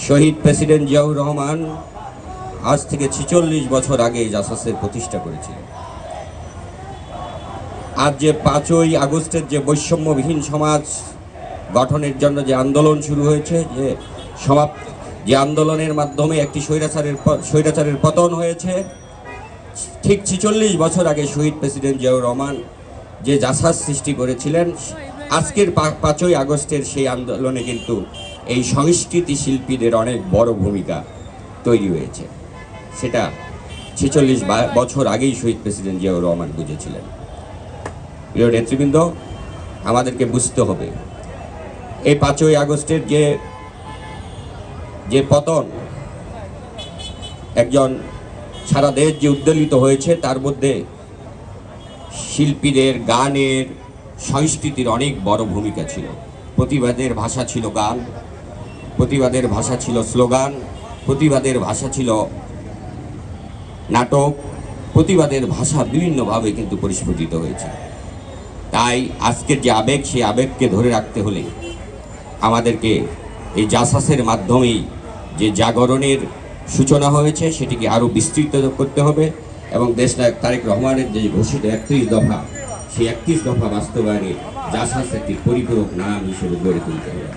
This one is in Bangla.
শহীদ প্রেসিডেন্ট জিয়াউর রহমান আজ থেকে ৪৬ বছর আগে জাসাসের প্রতিষ্ঠা করেছিলেন। আজ যে ৫ই আগস্টের যে বৈষম্যবিহীন সমাজ গঠনের জন্য যে আন্দোলন শুরু হয়েছে, যে আন্দোলনের মাধ্যমে একটি স্বৈরাচারের পতন হয়েছে, ঠিক ৪৬ বছর আগে শহীদ প্রেসিডেন্ট জিয়াউর রহমান যে জাসাস সৃষ্টি করেছিলেন, আজকের ৫ই আগস্টের সেই আন্দোলনে কিন্তু এই সংস্কৃতি শিল্পীদের অনেক বড় ভূমিকা তৈরি হয়েছে। সেটা ৪৬ বছর আগেই শহীদ প্রেসিডেন্ট জিয়াউর রহমান বুঝেছিলেন। প্রিয় নেতৃবৃন্দ, আমাদেরকে বুঝতে হবে এই ৫ই আগস্টের যে পতন, একজন সারা দেশ যে উদ্বেলিত হয়েছে, তার মধ্যে শিল্পীদের, গানের, সংস্কৃতির অনেক বড় ভূমিকা ছিল। প্রতিবাদের ভাষা ছিল গান, প্রতিবাদের ভাষা ছিল স্লোগান, প্রতিবাদের ভাষা ছিল নাটক, প্রতিবাদের ভাষা বিভিন্নভাবে কিন্তু পরিস্ফুটিত হয়েছে। তাই আজকের যে আবেগ, সেই আবেগকে ধরে রাখতে হলে আমাদেরকে এই জাসাসের মাধ্যমেই যে জাগরণের সূচনা হয়েছে সেটিকে আরও বিস্তৃত করতে হবে এবং দেশনায়ক তারেক রহমানের যে ঘোষিত ৩১ দফা, সেই ৩১ দফা বাস্তবায়নে জাসাস একটি পরিপূরক নাম হিসেবে গড়ে তুলতে হবে।